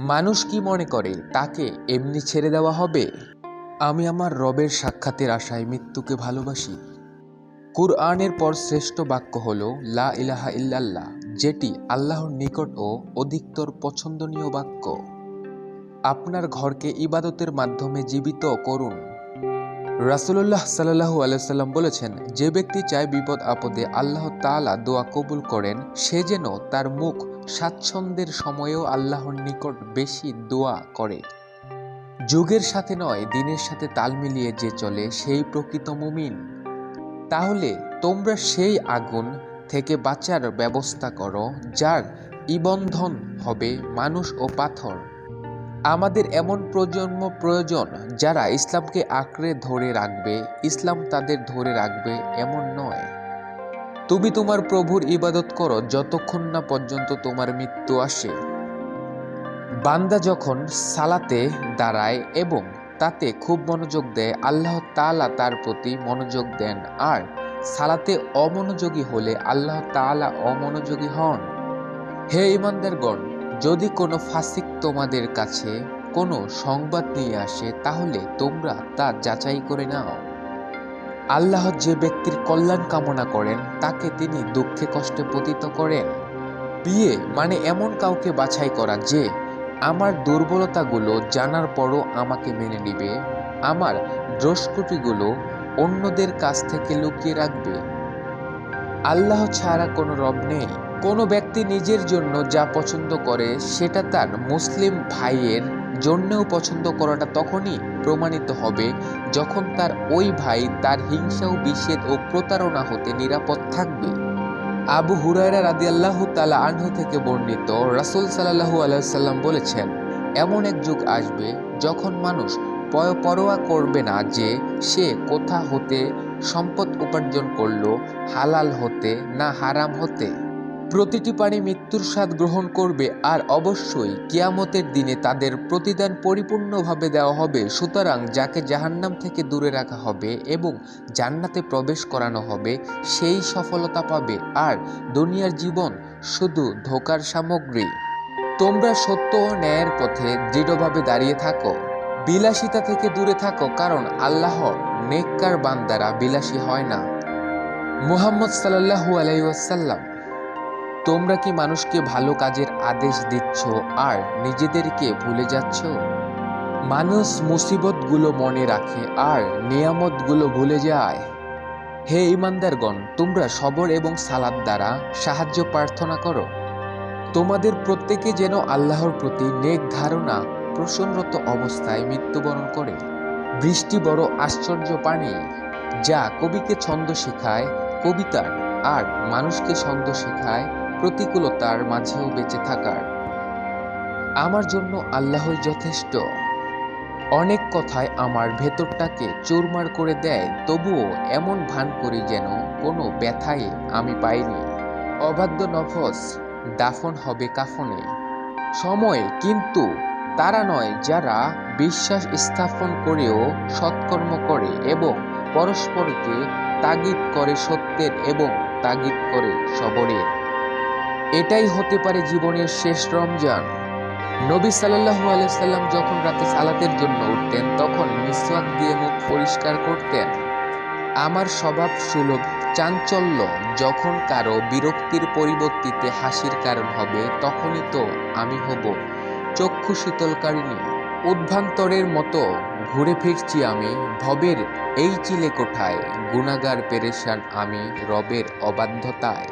মানুষ কি মনে করে তাকে এমনি ছেড়ে দেওয়া হবে? আমি আমার রবের সাক্ষাতের আশায় মৃত্যুকে ভালোবাসি। কুরআনের পর শ্রেষ্ঠ বাক্য হল লা ইলাহা ইল্লাল্লাহ, যেটি আল্লাহর নিকট ও অধিকতর পছন্দনীয় বাক্য। আপনার ঘরকে ইবাদতের মাধ্যমে জীবিত করুন। রাসূলুল্লাহ সাল্লাল্লাহু আলাইহি সাল্লাম বলেছেন, যে ব্যক্তি চায় বিপদ আপদে আল্লাহ তাআলা দোয়া কবুল করেন, সে যেন তার মুখ স্বাচ্ছন্দ্যের সময়েও আল্লাহর নিকট বেশি দোয়া করে। যুগের সাথে নয়, দিনের সাথে তাল মিলিয়ে যে চলে সেই প্রকৃত মুমিন। তাহলে তোমরা সেই আগুন থেকে বাঁচার ব্যবস্থা করো, যার ইন্ধন হবে মানুষ ও পাথর। আমাদের এমন প্রজন্ম প্রয়োজন যারা ইসলামকে আঁকড়ে ধরে রাখবে, ইসলাম তাদের ধরে রাখবে এমন নয়। তুমি তোমার প্রভুর ইবাদত করো যতক্ষণ না পর্যন্ত তোমার মৃত্যু আসে। বান্দা যখন সালাতে দাঁড়ায় এবং তাতে খুব মনোযোগ দেয়, আল্লাহ তাআলা তার প্রতি মনোযোগ দেন, আর সালাতে অমনোযোগী হলে আল্লাহ তাআলা অমনোযোগী হন। হে ঈমানদারগণ, যদি কোনো ফাসিক তোমাদের কাছে কোনো সংবাদ নিয়ে আসে, তাহলে তোমরা তা যাচাই করে নাও। আল্লাহ যে ব্যক্তির কল্যাণ কামনা করেন তাকে তিনি দুঃখে কষ্টে পতিত করেন। বিয়ে মানে এমন কাউকে বাছাই করা যে আমার দুর্বলতাগুলো জানার পরও আমাকে মেনে নিবে, আমার দোষত্রুটিগুলো অন্যদের কাছ থেকে লুকিয়ে রাখবে। আল্লাহ ছাড়া কোনো রব নেই। কোনো ব্যক্তি নিজের জন্য যা পছন্দ করে সেটা তার মুসলিম ভাইয়ের জন্যও পছন্দ করাটা তখনই প্রমাণিত হবে যখন তার ওই ভাই তার হিংসা ও বিষেদ ও প্রতারণা হতে নিরাপদ থাকবে। আবু হুরায়রা রাদিয়াল্লাহু তাআলা আনহু থেকে বর্ণিত, রাসূল সাল্লাল্লাহু আলাইহি সাল্লাম বলেছেন, এমন এক যুগ আসবে যখন মানুষ পরোয়া করবে না যে সে কোথা হতে সম্পদ উপার্জন করলো, হালাল হতে না হারাম হতে। প্রতিটি প্রাণী মৃত্যুর স্বাদ গ্রহণ করবে, আর অবশ্যই কিয়ামতের দিনে তাদের প্রতিদান পরিপূর্ণভাবে দেওয়া হবে। সুতরাং যাকে জাহান্নাম থেকে দূরে রাখা হবে এবং জান্নাতে প্রবেশ করানো হবে, সেই সফলতা পাবে, আর দুনিয়ার জীবন শুধু ধোঁকার সামগ্রী। তোমরা সত্য ও ন্যায়ের পথে দৃঢ়ভাবে দাঁড়িয়ে থাকো। বিলাসিতা থেকে দূরে থাকো, কারণ আল্লাহর নেককার বান্দারা বিলাসী হয় না। মুহাম্মদ সাল্লাল্লাহু আলাইহি ওয়াসাল্লাম, তোমরা কি মানুষকে ভালো কাজের আদেশ দিচ্ছ আর নিজেদেরকে ভুলে যাচ্ছ? মানুষ মুসিবতগুলো মনে রাখে আর নিয়ামতগুলো ভুলে যায়। হে ঈমানদারগণ, তোমরা সবর এবং সালাত দ্বারা সাহায্য প্রার্থনা করো। তোমাদের প্রত্যেকে যেন আল্লাহর প্রতি নেক ধারণা পোষণরত অবস্থায় মৃত্যুবরণ করে। বৃষ্টি বড় আশ্চর্য পানি, যা কবিকে ছন্দ শেখায় কবিতার, আর মানুষকে ছন্দ শেখায় প্রতিকূলতার মাঝেও বেঁচে থাকার। আমার জন্য আল্লাহই যথেষ্ট। অনেক কথায় আমার ভেতরটাকে চুরমার করে দেয়, তবুও এমন ভান করি যেন কোনো ব্যথাই আমি পাইনি। অবাধ্য নফস দাফন হবে কাফনে। সময় কিন্তু তারা নয় যারা বিশ্বাস স্থাপন করেও সৎকর্ম করে এবং পরস্পরকে তাগিদ করে সত্যের এবং তাগিদ করে সবরের। এটাই হতে পারে জীবনের শেষ রমজান। নবী সাল্লাল্লাহু আলাইহি সাল্লাম যখন রাতে সালাতের জন্য উঠতেন, তখন মিসওয়াক দিয়ে মুখ পরিষ্কার করতেন। আমার স্বভাব সুলভ চাঞ্চল্য যখন কারো বিরক্তির পরিবর্তিতে হাসির কারণ হবে, তখনই তো আমি হব চক্ষু শীতলকারিণী। উদ্ভান্তরের মতো ঘুরে ফিরছি আমি ভবের এই চিলে কোঠায়, গুনাহগার পেরেশান আমি রবের অবাধ্যতায়।